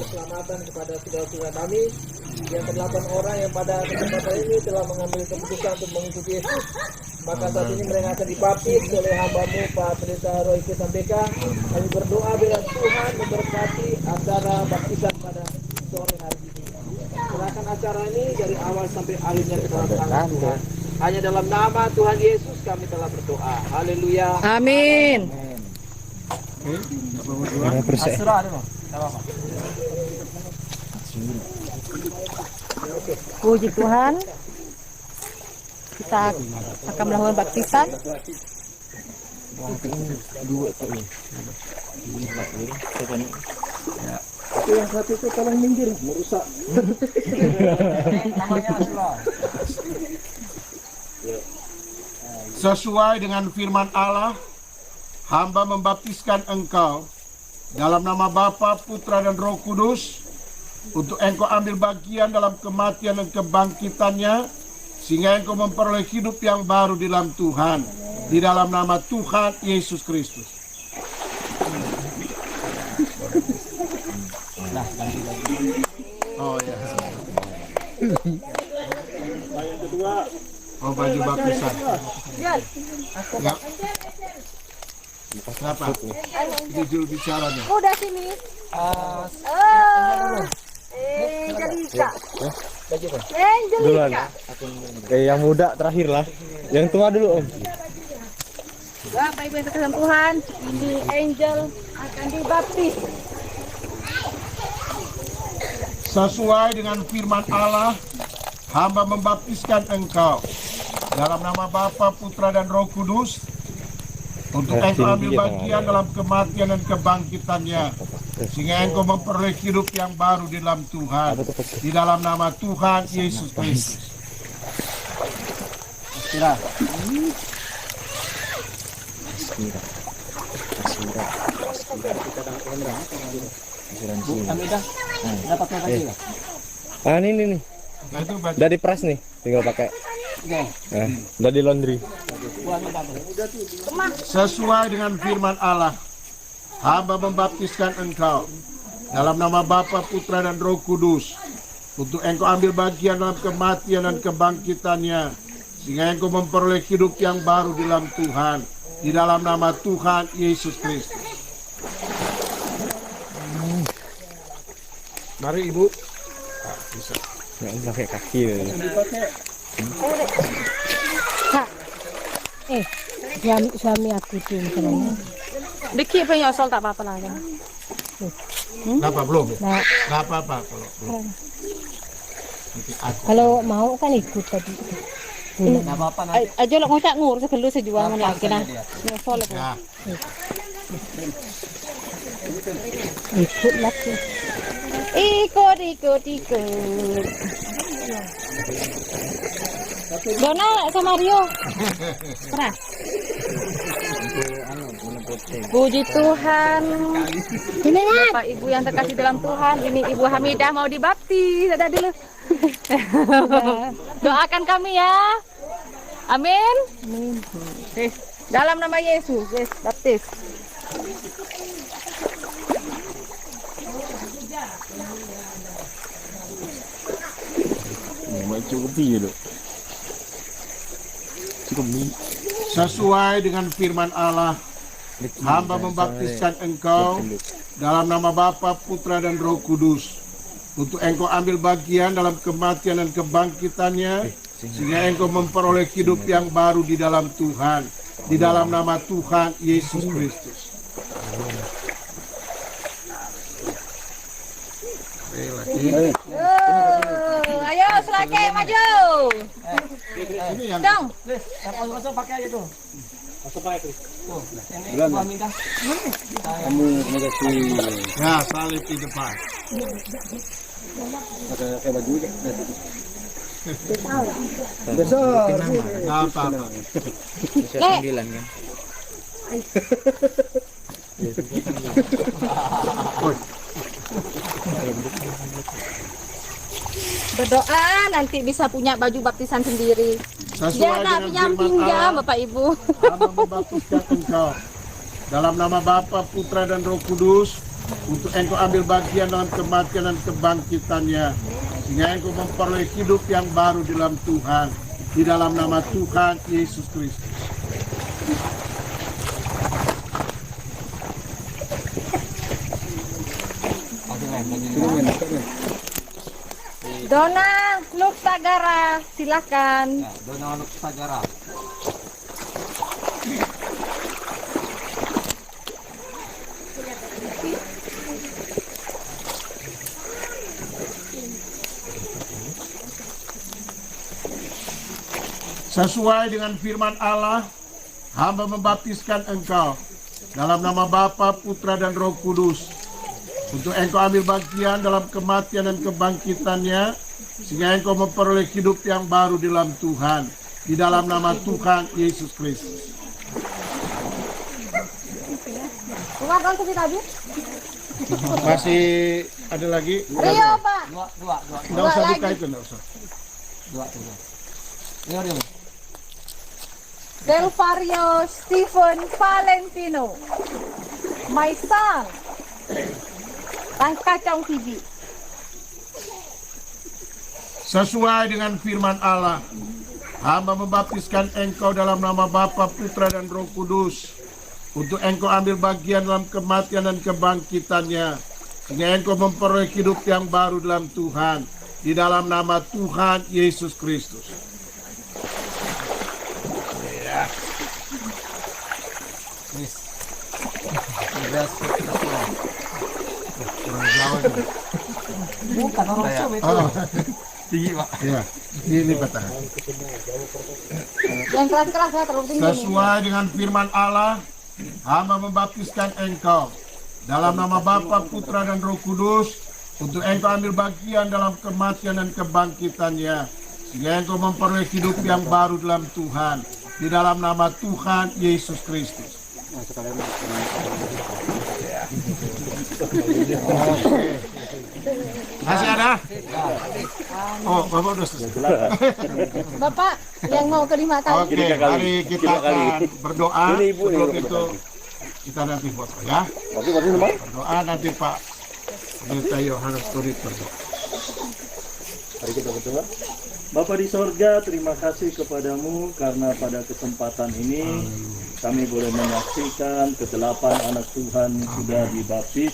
keselamatan kepada saudara-saudara kami yang ke-8 orang yang pada kesempatan ini telah mengambil keputusan untuk mengikuti Yesus. Maka saat ini mereka akan dibaptis oleh hamba-Mu Pak Pendeta Royke Sambeka. Kami berdoa biar Tuhan memberkati acara baptisan pada sore hari ini. Serahkan acara ini dari awal sampai akhirnya ke dalam tangan Tuhan. Hanya dalam nama Tuhan Yesus kami telah berdoa. Haleluya. Amin. Puji Tuhan. Kita akan melakukan baptisan. Itu yang satu itu tolong minggir, merusak. Sesuai dengan firman Allah, hamba membaptiskan engkau dalam nama Bapa, Putra, dan Roh Kudus, untuk engkau ambil bagian dalam kematian dan kebangkitannya, sehingga engkau memperoleh hidup yang baru di dalam Tuhan, di dalam nama Tuhan Yesus Kristus. Oh ya. Yang kedua, Oh, baju baptisan. Ya. Kenapa? Jujur bicaranya. Udah sini. Angelika. Duluan. Yang muda terakhir lah. Yang tua dulu, Om. Bapak Ibu yang terkasih Tuhan, ini Angel akan dibaptis. Sesuai dengan firman Allah, hamba membaptiskan engkau dalam nama Bapa, Putra, dan Roh Kudus, untuk engkau ambil bagian dalam kematian dan kebangkitannya, sehingga engkau memperoleh hidup yang baru di dalam Tuhan, di dalam nama Tuhan Yesus Kristus. Ini nih. Nah, itu baju. Udah diperas nih, tinggal pakai. Udah di laundry. Sesuai dengan firman Allah, hamba membaptiskan engkau dalam nama Bapa, Putra, dan Roh Kudus, untuk engkau ambil bagian dalam kematian dan kebangkitannya, sehingga engkau memperoleh hidup yang baru di dalam Tuhan, di dalam nama Tuhan Yesus Kristus. mari Ibu. Bisa. Nggak pakai kaki. Kak, suami aku tuh misalnya. Dikit punya asal tak apa-apa lah kan. Kenapa belum? Nah, Nggak apa-apa kalau belum. kalau mau kan ikut tadi. Nggak apa-apa nanti. Aja lo ngocak ngur sekelu sejual mana kena. Nyesol aku. Ya. Ikut lagi. Ikut. Dona sama Rio. Pernah. Puji Tuhan. Ini Bapak Ibu yang terkasih dalam Tuhan, ini Ibu Hamidah mau dibaptis. Ada dulu. Doakan kami ya. Amin. Dalam nama Yesus, baptis. Sesuai dengan firman Allah, hamba membaptiskan engkau dalam nama Bapa, Putra, dan Roh Kudus, untuk engkau ambil bagian dalam kematian dan kebangkitannya, sehingga engkau memperoleh hidup yang baru di dalam Tuhan, di dalam nama Tuhan Yesus Kristus. Ayo Selake maju. Ini yang Dong. Langsung pakai aja tuh. Kamu negasi. ya salib di depan. Pakai baju aja. Nggak apa-apa. Bisa 9 kan. Berdoa nanti bisa punya baju baptisan sendiri. Sesuai Dia nggak dengan pinjam firman Allah, Bapak Ibu. hamba membaptiskan engkau dalam nama Bapa, Putra, dan Roh Kudus, untuk engkau ambil bagian dalam kematian dan kebangkitannya, sehingga engkau memperoleh hidup yang baru di dalam Tuhan, di dalam nama Tuhan Yesus Kristus. Dona Luksagara, silakan. Dona Luksagara. Sesuai dengan firman Allah, hamba membaptiskan engkau dalam nama Bapa, Putra, dan Roh Kudus, untuk engkau ambil bagian dalam kematian dan kebangkitannya, sehingga engkau memperoleh hidup yang baru di dalam Tuhan, di dalam nama Tuhan Yesus Kristus. Masih ada lagi? Rio, Pak. Dua. Nggak usah dikaitkan, nggak usah. Dua. Ini. Del Vario Stephen Valentino. My son. Kacang TV. Sesuai dengan firman Allah, hamba membaptiskan engkau dalam nama Bapa, Putra, dan Roh Kudus, untuk engkau ambil bagian dalam kematian dan kebangkitannya, sehingga engkau memperoleh hidup yang baru dalam Tuhan, di dalam nama Tuhan Yesus Kristus. Bukan orang tua itu. Oh, Tinggi, Pak. ya, ini batangan. Yang keras-keras ya, terlalu tinggi. Sesuai dengan firman Allah, hamba membaptiskan engkau dalam nama Bapa, Putra, dan Roh Kudus, untuk engkau ambil bagian dalam kematian dan kebangkitannya, sehingga engkau memperoleh hidup yang baru dalam Tuhan, di dalam nama Tuhan Yesus Kristus. Masih ada? Oh, Bapak udah selesai. Bapak yang mau kelima kali. Oke, mari kita akan berdoa. Sebelum itu kita nanti foto ya. Berdoa nanti Pak Pendeta Yohanes Turit berdoa. Mari kita berdoa. Bapa di sorga, terima kasih kepadamu karena pada kesempatan ini kami boleh menyaksikan ke-8 anak Tuhan sudah dibaptis,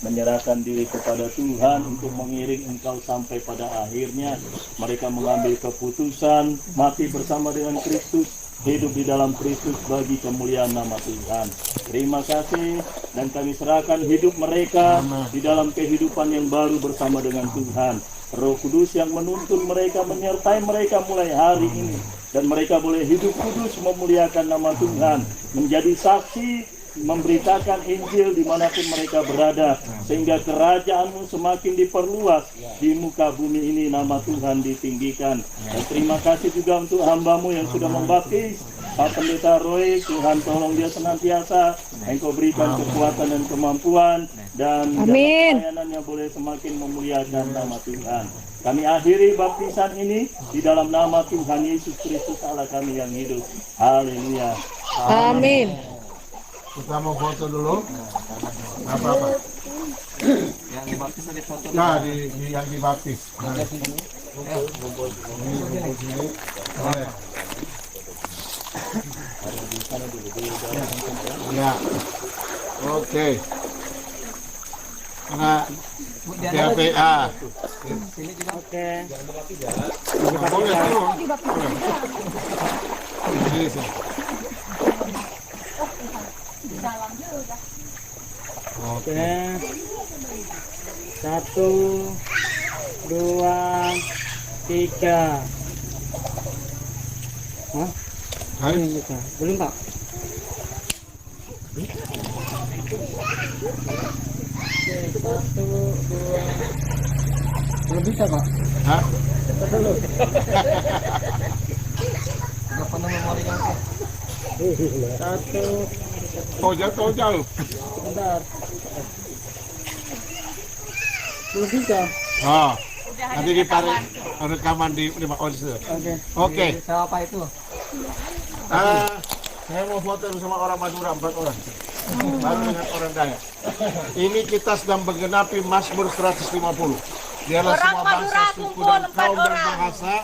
menyerahkan diri kepada Tuhan untuk mengiring Engkau sampai pada akhirnya mereka mengambil keputusan mati bersama dengan Kristus, hidup di dalam Kristus bagi kemuliaan nama Tuhan. Terima kasih, dan kami serahkan hidup mereka di dalam kehidupan yang baru bersama dengan Tuhan. Roh Kudus yang menuntun mereka, menyertai mereka mulai hari ini, dan mereka boleh hidup kudus memuliakan nama Tuhan, menjadi saksi, memberitakan Injil dimanapun mereka berada, sehingga kerajaan-Mu semakin diperluas di muka bumi ini, nama Tuhan ditinggikan. Dan terima kasih juga untuk hamba-Mu yang sudah membaptis, Pak Pendeta Roy. Tuhan tolong dia senantiasa, Engkau berikan kekuatan dan kemampuan, dan pelayanannya boleh semakin memuliakan nama Tuhan. Kami akhiri baptisan ini di dalam nama Tuhan Yesus Kristus Allah kami yang hidup. Haleluya. Amin. Kita mau foto dulu. Apa-apa? Yang dibaptis ada foto. Nah, yang dibaptis. Nah. Ya. Oke. Karena PPA. Oke. Boleh turun. Ini sih. Oke. 1, 2, 3. Hah? Hai. Belum, Pak. Belum bisa, Pak. Hah? Enggak pernah memorinya. 1, Jauh. bentar. Belum bisa. Oh. Nanti ditarik rekaman di 5 onse. Oke. Siapa itu? Saya mau foto sama orang Madura 4 orang. Baru dengan orang Dayak. Ini kita sedang menggenapi Mazmur 150. Biarlah Orang semua Madura bangsa, suku kumpul, dan 4 kaum dan orang. bahasa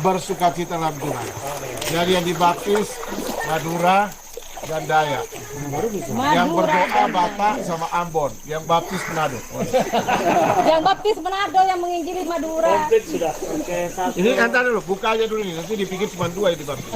bersukacita dalam Tuhan. Jadi yang dibaptis Madura dan Dayak. Yang berdoa Batak sama Ambon. Yang baptis Manado. Yang baptis Manado, yang menginjili Madura. Komplit sudah. Oke, satu. Ini antar dulu, buka aja dulu nih. Nanti dipikir cuma 2 yang dibaptis.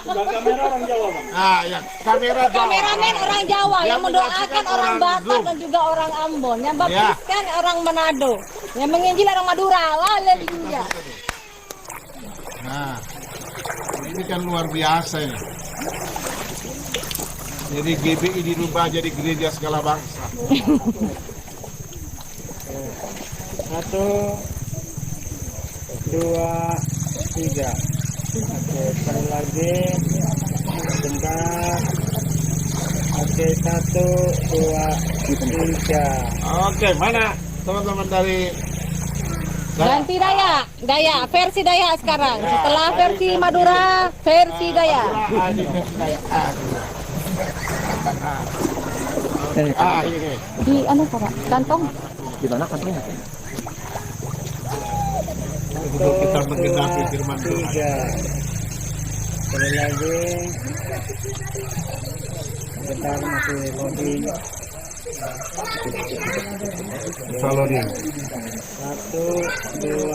Sebelah kamera orang Jawa, Bang. Nah, yang kamera Jawa. Kameramen orang Jawa, yang Yang mendoakan menyaksikan orang orang Batak Zoom. dan juga orang Ambon. Yang baptiskan orang Manado. Yang menginjili orang Madura. Haleluya. Nah, ini kan luar biasa ini. Jadi GBI dirubah jadi gereja segala bangsa. 1, 2, 3. Oke, sekali lagi. Sebentar. Oke, 1, 2, 3. Oke, mana teman-teman dari Ganti Dayak. Dayak, versi Dayak sekarang. Setelah versi Madura, versi Dayak. Ini. Di anu Pak, kantong. Di mana kantongnya? Untuk kita menggenapi firman Tuhan. 3. Sekali lagi. Sebentar masih loading. Salodin. 1, 2.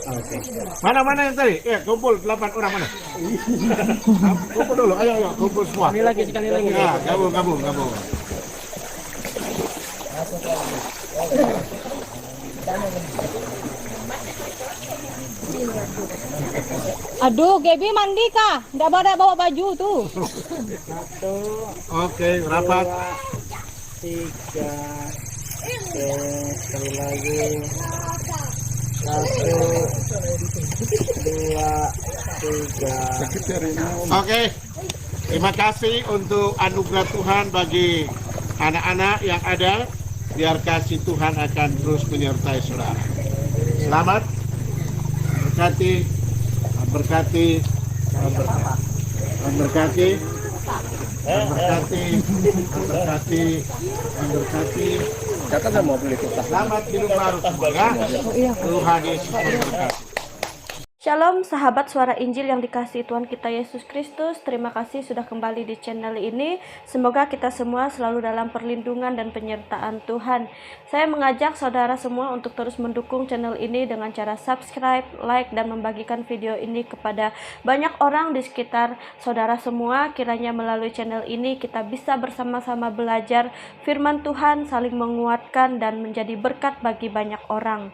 Oke. Mana yang tadi? Kumpul 8 orang mana? Kumpul dulu, ayo, kumpul semua. Sekali lagi. Ya, gabung. Aduh, Gaby mandi kah? Nggak pada bawa baju tuh. 1, Oke, rapat. 3. Oke, sekali lagi. 1, 2, 3. Oke, terima kasih untuk anugerah Tuhan bagi anak-anak yang ada. Biar kasih Tuhan akan terus menyertai saudara. Selamat, berkati. Selamat hidup baru semua ya. Tuhan Yesus memberkati. Shalom sahabat Suara Injil yang dikasihi Tuhan kita Yesus Kristus. Terima kasih sudah kembali di channel ini. Semoga kita semua selalu dalam perlindungan dan penyertaan Tuhan. Saya mengajak saudara semua untuk terus mendukung channel ini dengan cara subscribe, like, dan membagikan video ini kepada banyak orang di sekitar saudara semua. Kiranya melalui channel ini kita bisa bersama-sama belajar firman Tuhan, saling menguatkan dan menjadi berkat bagi banyak orang.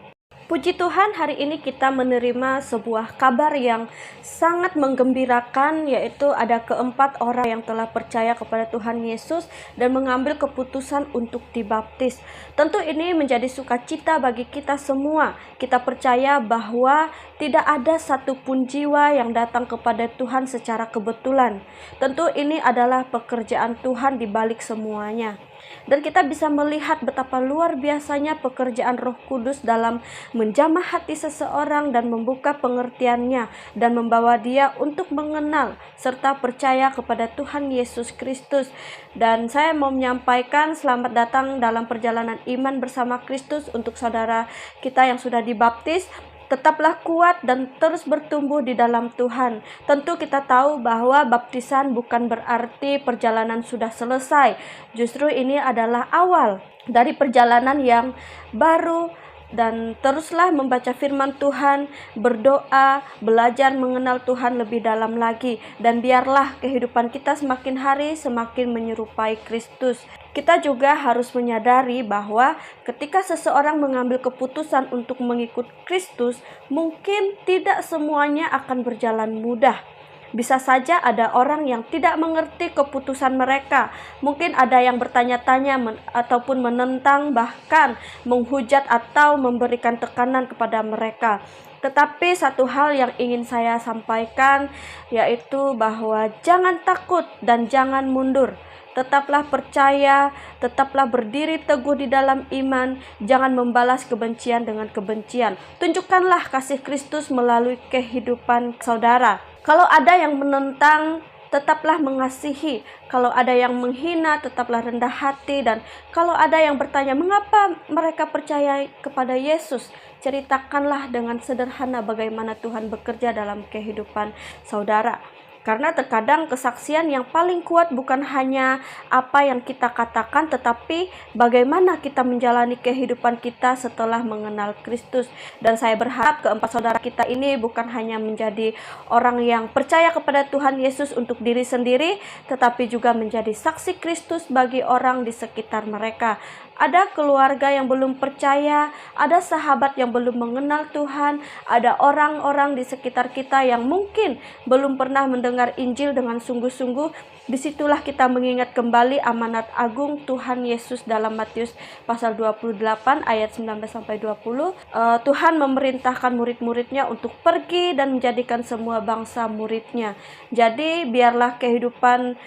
Puji Tuhan, hari ini kita menerima sebuah kabar yang sangat menggembirakan, yaitu ada keempat orang yang telah percaya kepada Tuhan Yesus dan mengambil keputusan untuk dibaptis. Tentu ini menjadi sukacita bagi kita semua. Kita percaya bahwa tidak ada satupun jiwa yang datang kepada Tuhan secara kebetulan. Tentu ini adalah pekerjaan Tuhan di balik semuanya. Dan kita bisa melihat betapa luar biasanya pekerjaan Roh Kudus dalam menjamah hati seseorang dan membuka pengertiannya dan membawa dia untuk mengenal serta percaya kepada Tuhan Yesus Kristus. Dan saya mau menyampaikan selamat datang dalam perjalanan iman bersama Kristus untuk saudara kita yang sudah dibaptis. Tetaplah kuat dan terus bertumbuh di dalam Tuhan. Tentu kita tahu bahwa baptisan bukan berarti perjalanan sudah selesai. Justru ini adalah awal dari perjalanan yang baru. Dan teruslah membaca firman Tuhan, berdoa, belajar mengenal Tuhan lebih dalam lagi. Dan biarlah kehidupan kita semakin hari semakin menyerupai Kristus. Kita juga harus menyadari bahwa ketika seseorang mengambil keputusan untuk mengikut Kristus, mungkin tidak semuanya akan berjalan mudah. Bisa saja ada orang yang tidak mengerti keputusan mereka. Mungkin ada yang bertanya-tanya ataupun menentang, bahkan menghujat atau memberikan tekanan kepada mereka. Tetapi satu hal yang ingin saya sampaikan, yaitu bahwa jangan takut dan jangan mundur. Tetaplah percaya, tetaplah berdiri teguh di dalam iman, jangan membalas kebencian dengan kebencian. Tunjukkanlah kasih Kristus melalui kehidupan saudara. Kalau ada yang menentang tetaplah mengasihi. Kalau ada yang menghina, tetaplah rendah hati. Dan kalau ada yang bertanya, mengapa mereka percaya kepada Yesus? Ceritakanlah dengan sederhana bagaimana Tuhan bekerja dalam kehidupan saudara. Karena terkadang kesaksian yang paling kuat bukan hanya apa yang kita katakan, tetapi bagaimana kita menjalani kehidupan kita setelah mengenal Kristus. Dan saya berharap keempat saudara kita ini bukan hanya menjadi orang yang percaya kepada Tuhan Yesus untuk diri sendiri, tetapi juga menjadi saksi Kristus bagi orang di sekitar mereka. Ada keluarga yang belum percaya, ada sahabat yang belum mengenal Tuhan, ada orang-orang di sekitar kita yang mungkin belum pernah mendengar Injil dengan sungguh-sungguh. Disitulah kita mengingat kembali amanat agung Tuhan Yesus dalam Matius pasal 28 ayat 19-20. Tuhan memerintahkan murid-muridnya untuk pergi dan menjadikan semua bangsa muridnya. Jadi biarlah kehidupan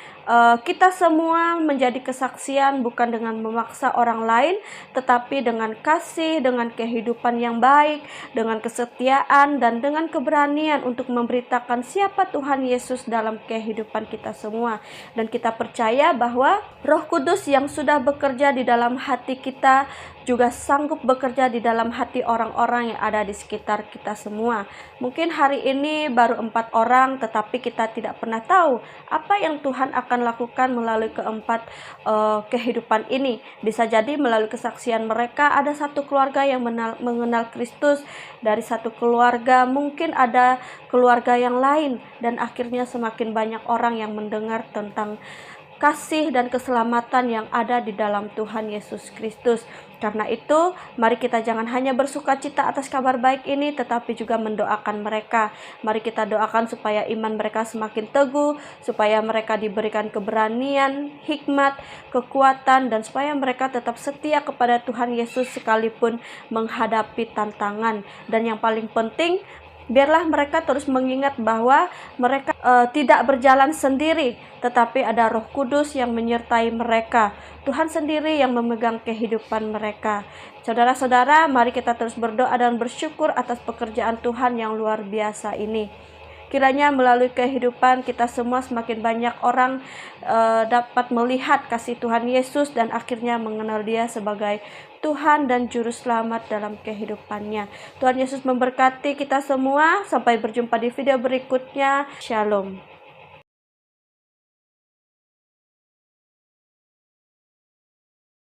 kita semua menjadi kesaksian bukan dengan memaksa orang lain, tetapi dengan kasih, dengan kehidupan yang baik, dengan kesetiaan, dan dengan keberanian untuk memberitakan siapa Tuhan Yesus dalam kehidupan kita semua. Dan kita percaya bahwa Roh Kudus yang sudah bekerja di dalam hati kita juga sanggup bekerja di dalam hati orang-orang yang ada di sekitar kita semua. Mungkin hari ini baru 4 orang, tetapi kita tidak pernah tahu apa yang Tuhan akan lakukan melalui keempat kehidupan ini. Bisa jadi melalui kesaksian mereka ada satu keluarga yang mengenal Kristus. Dari satu keluarga mungkin ada keluarga yang lain, dan akhirnya semakin banyak orang yang mendengar tentang kasih dan keselamatan yang ada di dalam Tuhan Yesus Kristus. Karena itu, mari kita jangan hanya bersuka cita atas kabar baik ini, tetapi juga mendoakan mereka. Mari kita doakan supaya iman mereka semakin teguh, supaya mereka diberikan keberanian, hikmat, kekuatan, dan supaya mereka tetap setia kepada Tuhan Yesus sekalipun menghadapi tantangan. Dan yang paling penting, biarlah mereka terus mengingat bahwa mereka tidak berjalan sendiri, tetapi ada Roh Kudus yang menyertai mereka. Tuhan sendiri yang memegang kehidupan mereka. Saudara-saudara, mari kita terus berdoa dan bersyukur atas pekerjaan Tuhan yang luar biasa ini. Kiranya melalui kehidupan kita semua semakin banyak orang dapat melihat kasih Tuhan Yesus dan akhirnya mengenal Dia sebagai Tuhan dan Juru Selamat dalam kehidupannya. Tuhan Yesus memberkati kita semua. Sampai berjumpa di video berikutnya. Shalom.